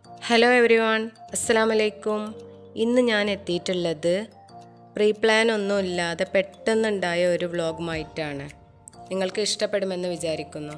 Hello every one, അസ്സലാമു അലൈക്കും. ഇന്ന് ഞാൻ എത്തിയിട്ടുള്ളത് പ്രീ പ്ലാൻ ഒന്നുമില്ലാതെ പെട്ടെന്നുണ്ടായ ഒരു വ്ളോഗുമായിട്ടാണ്. നിങ്ങൾക്ക് ഇഷ്ടപ്പെടുമെന്ന് വിചാരിക്കുന്നു.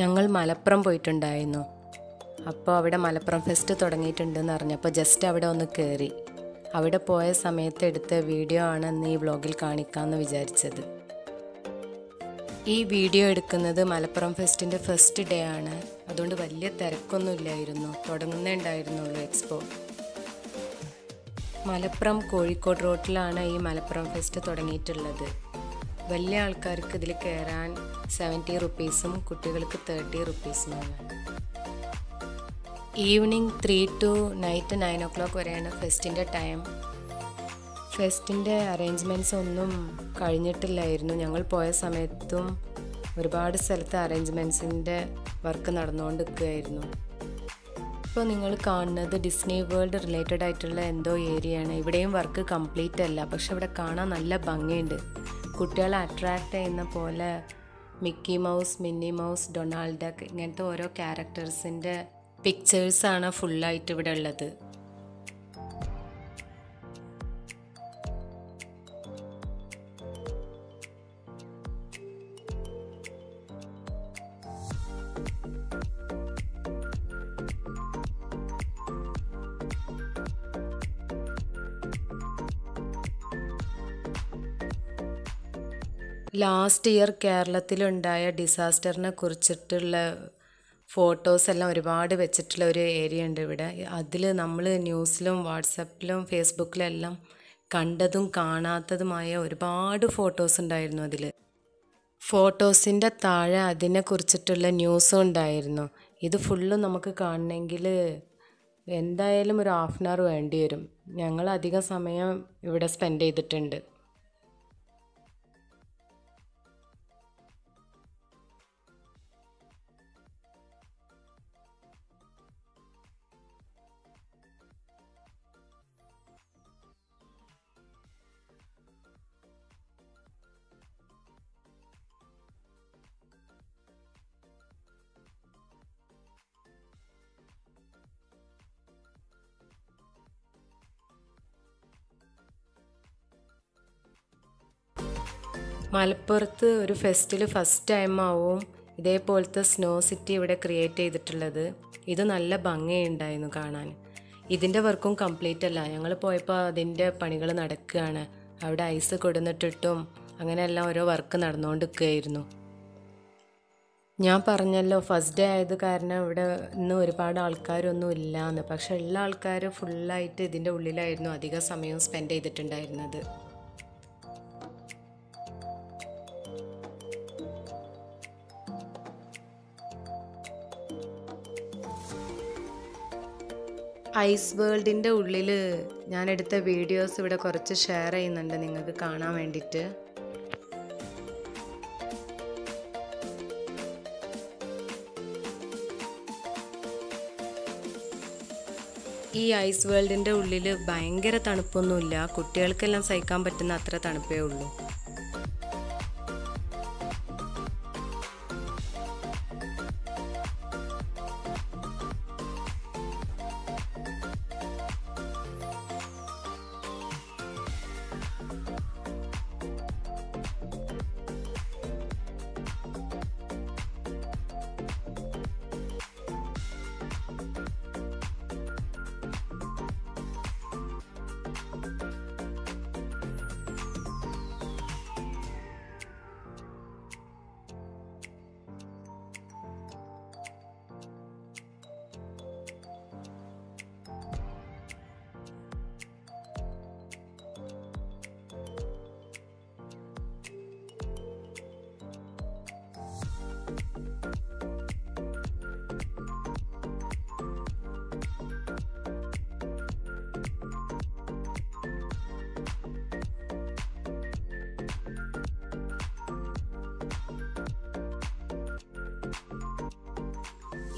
ഞങ്ങൾ മലപ്പുറം പോയിട്ടുണ്ടായിരുന്നു. അപ്പോൾ അവിടെ മലപ്പുറം ഫെസ്റ്റ് തുടങ്ങിയിട്ടുണ്ടെന്ന് അറിഞ്ഞപ്പോൾ ജസ്റ്റ് അവിടെ ഒന്ന് കയറി. അവിടെ പോയ സമയത്ത് എടുത്ത വീഡിയോ ആണ് ഇന്ന് ഈ വ്ളോഗിൽ കാണിക്കാമെന്ന് വിചാരിച്ചത്. ഈ വീഡിയോ എടുക്കുന്നത് മലപ്പുറം ഫെസ്റ്റിൻ്റെ ഫസ്റ്റ് ഡേ ആണ്. അതുകൊണ്ട് വലിയ തിരക്കൊന്നും ഇല്ലായിരുന്നു, തുടങ്ങുന്നേ ഉണ്ടായിരുന്നുള്ളൂ എക്സ്പോ. മലപ്പുറം കോഴിക്കോട് റോട്ടിലാണ് ഈ മലപ്പുറം ഫെസ്റ്റ് തുടങ്ങിയിട്ടുള്ളത്. വലിയ ആൾക്കാർക്ക് ഇതിൽ കയറാൻ 70 റുപ്പീസും കുട്ടികൾക്ക് 30 റുപ്പീസുമാണ്. ഈവനിങ് 3 to നൈറ്റ് 9 o'clock വരെയാണ് ഫെസ്റ്റിൻ്റെ ടൈം. ഫെസ്റ്റിൻ്റെ അറേഞ്ച്മെൻറ്റ്സ് ഒന്നും കഴിഞ്ഞിട്ടില്ലായിരുന്നു. ഞങ്ങൾ പോയ സമയത്തും ഒരുപാട് സ്ഥലത്ത് അറേഞ്ച്മെൻറ്റ്സിൻ്റെ വർക്ക് നടന്നുകൊണ്ടിരിക്കുകയായിരുന്നു. ഇപ്പോൾ നിങ്ങൾ കാണുന്നത് ഡിസ്നി വേൾഡ് റിലേറ്റഡ് ആയിട്ടുള്ള എന്തോ ഏരിയയാണ്. ഇവിടെയും വർക്ക് കംപ്ലീറ്റ് അല്ല, പക്ഷെ ഇവിടെ കാണാൻ നല്ല ഭംഗിയുണ്ട്. കുട്ടികളെ അട്രാക്റ്റ് ചെയ്യുന്ന പോലെ മിക്കി മൗസ്, മിന്നി മൗസ്, ഡൊണാൾഡ് ഡക്ക് ഇങ്ങനത്തെ ഓരോ ക്യാരക്ടേഴ്സിൻ്റെ പിക്ചേഴ്സാണ് ഫുള്ളായിട്ട് ഇവിടെ ഉള്ളത്. ലാസ്റ്റ് ഇയർ കേരളത്തിലുണ്ടായ ഡിസാസ്റ്ററിനെ കുറിച്ചിട്ടുള്ള ഫോട്ടോസ് എല്ലാം ഒരുപാട് വെച്ചിട്ടുള്ള ഒരു ഏരിയ ഉണ്ട് ഇവിടെ. അതിൽ നമ്മൾ ന്യൂസിലും വാട്സപ്പിലും ഫേസ്ബുക്കിലും എല്ലാം കണ്ടതും കാണാത്തതുമായ ഒരുപാട് ഫോട്ടോസ് ഉണ്ടായിരുന്നു. അതിൽ ഫോട്ടോസിൻ്റെ താഴെ അതിനെക്കുറിച്ചിട്ടുള്ള ന്യൂസും ഉണ്ടായിരുന്നു. ഇത് ഫുള്ളും നമുക്ക് കാണണമെങ്കിൽ എന്തായാലും ഒരു ½ hour വേണ്ടി വരും. ഞങ്ങൾ അധികം സമയം ഇവിടെ സ്പെൻഡ് ചെയ്തിട്ടുണ്ട്. മലപ്പുറത്ത് ഒരു ഫെസ്റ്റിൽ ഫസ്റ്റ് ടൈം ആവും ഇതേപോലത്തെ സ്നോ സിറ്റി ഇവിടെ ക്രിയേറ്റ് ചെയ്തിട്ടുള്ളത്. ഇത് നല്ല ഭംഗിയുണ്ടായിരുന്നു കാണാൻ. ഇതിൻ്റെ വർക്കും കംപ്ലീറ്റ് അല്ല. ഞങ്ങൾ പോയപ്പോൾ അതിൻ്റെ പണികൾ നടക്കുകയാണ്. അവിടെ ഐസ് കൊടുന്നിട്ടിട്ടും അങ്ങനെയെല്ലാം ഓരോ വർക്ക് നടന്നുകൊണ്ടിരിക്കുകയായിരുന്നു. ഞാൻ പറഞ്ഞല്ലോ ഫസ്റ്റ് ഡേ ആയത് കാരണം ഇവിടെ ഇന്ന് ഒരുപാട് ആൾക്കാരൊന്നും ഇല്ലയെന്ന്. പക്ഷെ ഉള്ള ആൾക്കാർ ഫുള്ളായിട്ട് ഇതിൻ്റെ ഉള്ളിലായിരുന്നു അധിക സമയവും സ്പെൻഡ് ചെയ്തിട്ടുണ്ടായിരുന്നത്. ഐസ് വേൾഡിൻ്റെ ഉള്ളിൽ ഞാനെടുത്ത വീഡിയോസ് ഇവിടെ കുറച്ച് ഷെയർ ചെയ്യുന്നുണ്ട് നിങ്ങൾക്ക് കാണാൻ വേണ്ടിയിട്ട്. ഈ ഐസ് വേൾഡിൻ്റെ ഉള്ളിൽ ഭയങ്കര തണുപ്പൊന്നുമില്ല. കുട്ടികൾക്കെല്ലാം സഹിക്കാൻ പറ്റുന്ന അത്ര തണുപ്പേ ഉള്ളൂ.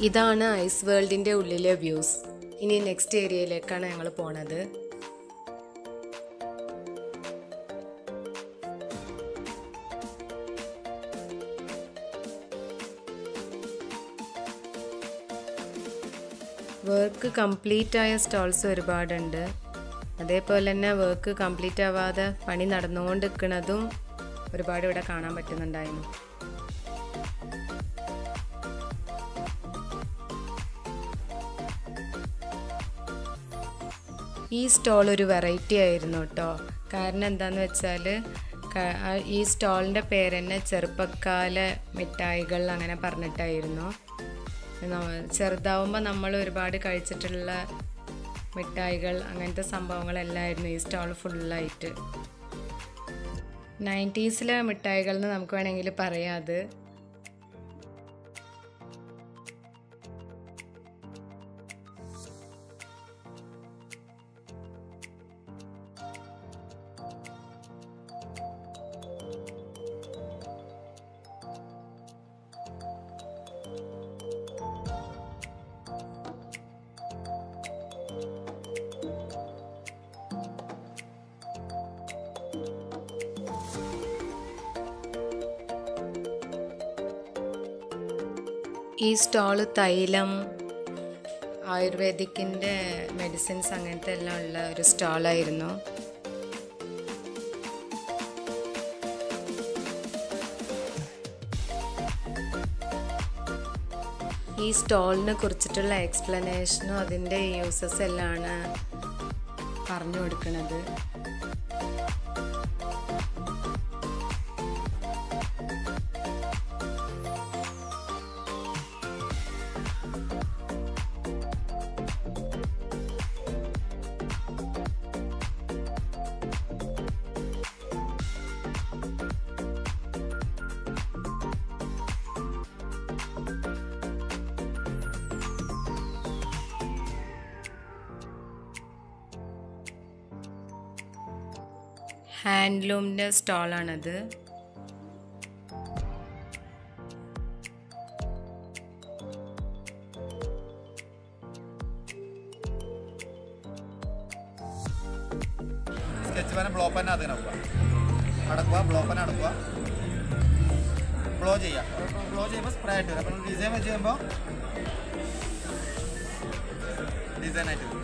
ഇതാണ് ഐസ് വേൾഡിൻ്റെ ഉള്ളിലെ വ്യൂസ്. ഇനി നെക്സ്റ്റ് ഏരിയയിലേക്കാണ് ഞങ്ങൾ പോണത്. വർക്ക് കംപ്ലീറ്റ് ആയ സ്റ്റോൾസ് ഒരുപാടുണ്ട്. അതേപോലെ തന്നെ വർക്ക് കംപ്ലീറ്റ് ആവാതെ പണി നടന്നുകൊണ്ട് നിൽക്കുന്നതും ഒരുപാട് ഇവിടെ കാണാൻ പറ്റുന്നുണ്ടായിരുന്നു. ഈ സ്റ്റോൾ ഒരു വെറൈറ്റി ആയിരുന്നു കേട്ടോ. കാരണം എന്താണെന്ന് വെച്ചാൽ ഈ സ്റ്റോളിൻ്റെ പേര് തന്നെ ചെറുപ്പക്കാല മിഠായികൾ അങ്ങനെ പറഞ്ഞിട്ടായിരുന്നു. ചെറുതാവുമ്പോൾ നമ്മൾ ഒരുപാട് കഴിച്ചിട്ടുള്ള മിഠായികൾ അങ്ങനത്തെ സംഭവങ്ങളെല്ലാമായിരുന്നു ഈ സ്റ്റോൾ ഫുള്ളായിട്ട്. 90s മിഠായികൾ എന്ന് നമുക്ക് വേണമെങ്കിൽ പറയാം. അത് ഈ സ്റ്റോള് തൈലം, ആയുർവേദിക്കിൻ്റെ മെഡിസിൻസ് അങ്ങനത്തെ എല്ലാം ഉള്ള ഒരു സ്റ്റോളായിരുന്നു. ഈ സ്റ്റോളിനെ കുറിച്ചിട്ടുള്ള എക്സ്പ്ലനേഷനും അതിൻ്റെ യൂസസ് എല്ലാമാണ് പറഞ്ഞു കൊടുക്കുന്നത്. ഹാൻഡ്ലൂമിൻ്റെ സ്റ്റോളാണത്. സ്കെച്ച് പെൻ ബ്ലോ പെൻ അതിന് അടക്കുക, ബ്ലോ പെൻ അടക്കുക, ബ്ലോ ചെയ്യുക. ബ്ലോ ചെയ്യുമ്പോൾ സ്പ്രേ ആയിട്ട് വരും. അപ്പം ഡിസൈൻ വെച്ച് ചെയ്യുമ്പോൾ ഡിസൈനായിട്ട് വരും.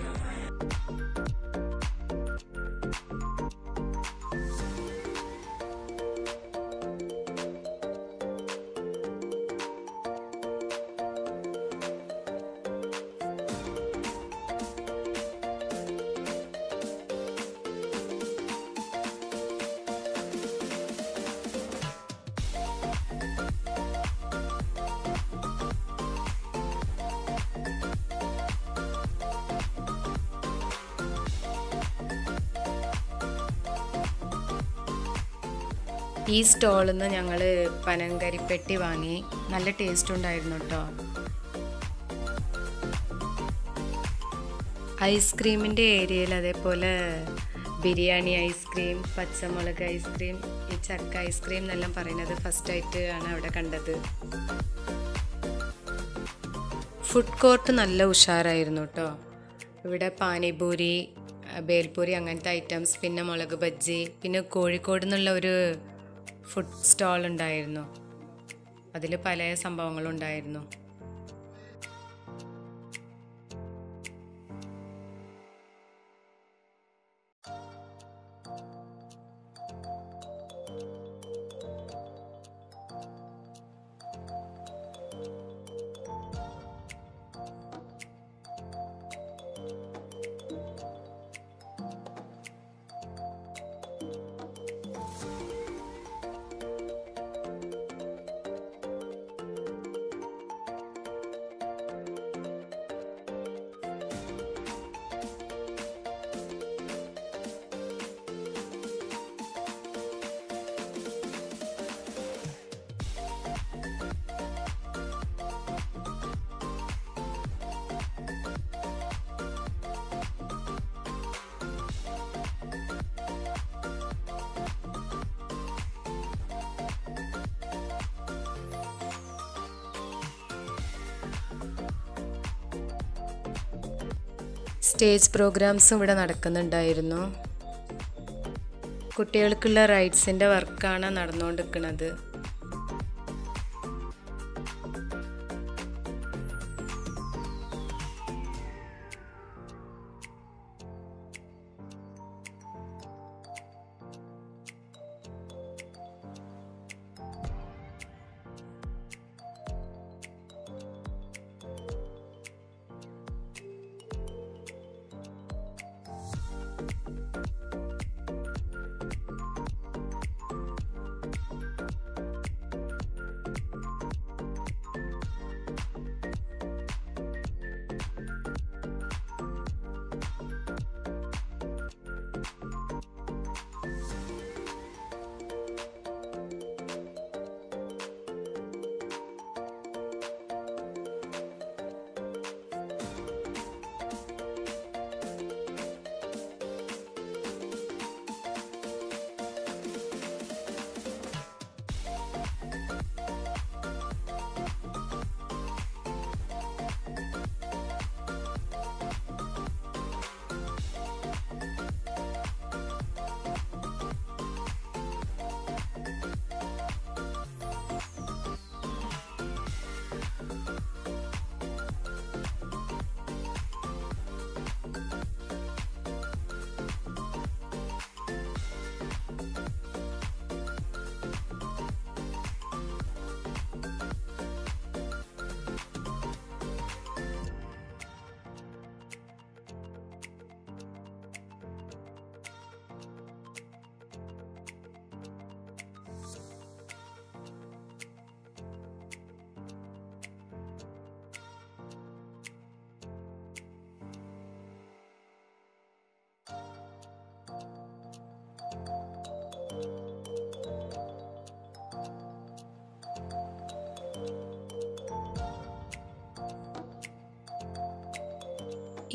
ഈ സ്റ്റോളിൽ നിന്ന് ഞങ്ങൾ പനങ്കരിപ്പെട്ടി വാങ്ങി. നല്ല ടേസ്റ്റ് ഉണ്ടായിരുന്നു കേട്ടോ. ഐസ്ക്രീമിൻ്റെ ഏരിയയിൽ അതേപോലെ ബിരിയാണി ഐസ്ക്രീം, പച്ചമുളക് ഐസ്ക്രീം, ഈ ചക്ക ഐസ്ക്രീം എന്നെല്ലാം പറയുന്നത് ഫസ്റ്റായിട്ട് ആണ് അവിടെ കണ്ടത്. ഫുഡ് കോർട്ട് നല്ല ഉഷാറായിരുന്നു കേട്ടോ. ഇവിടെ പാനിപൂരി, ബേൽപൂരി അങ്ങനത്തെ ഐറ്റംസ്, പിന്നെ മുളക് ബജ്ജി, പിന്നെ കോഴിക്കോട് നിന്നുള്ള ഒരു ഫുഡ് സ്റ്റോൾ ഉണ്ടായിരുന്നു. അതിൽ പല സംഭവങ്ങളുണ്ടായിരുന്നു. സ്റ്റേജ് പ്രോഗ്രാംസും ഇവിടെ നടക്കുന്നുണ്ടായിരുന്നു. കുട്ടികൾക്കുള്ള റൈഡ്സിൻ്റെ വർക്കാണ് നടന്നുകൊണ്ടിരിക്കുന്നത്.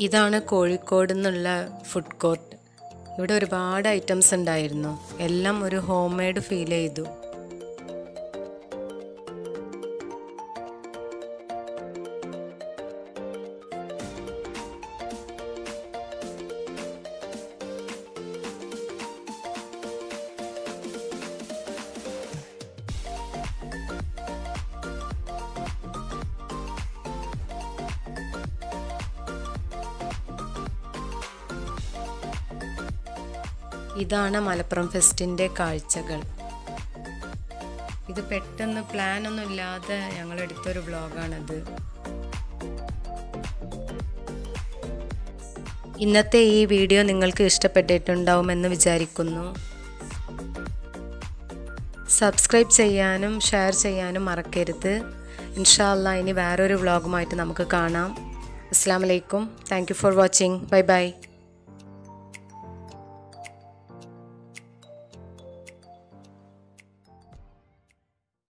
ഇതാണ് കോഴിക്കോട് നിന്നുള്ള ഫുഡ് കോർട്ട്. ഇവിടെ ഒരുപാട് ഐറ്റംസ് ഉണ്ടായിരുന്നു. എല്ലാം ഒരു ഹോം മെയ്ഡ് ഫീൽ ചെയ്തു. ഇതാണ് മലപ്പുറം ഫെസ്റ്റിൻ്റെ കാഴ്ചകൾ. ഇത് പെട്ടെന്ന് പ്ലാനൊന്നും ഇല്ലാതെ ഞങ്ങളെടുത്തൊരു വ്ളോഗാണിത്. ഇന്നത്തെ ഈ വീഡിയോ നിങ്ങൾക്ക് ഇഷ്ടപ്പെട്ടിട്ടുണ്ടാവുമെന്ന് വിചാരിക്കുന്നു. സബ്സ്ക്രൈബ് ചെയ്യാനും ഷെയർ ചെയ്യാനും മറക്കരുത്. ഇൻഷാ അല്ലാഹ് ഇനി വേറൊരു വ്ളോഗുമായിട്ട് നമുക്ക് കാണാം. അസ്സലാമു അലൈക്കും. Thank you for watching. Bye bye.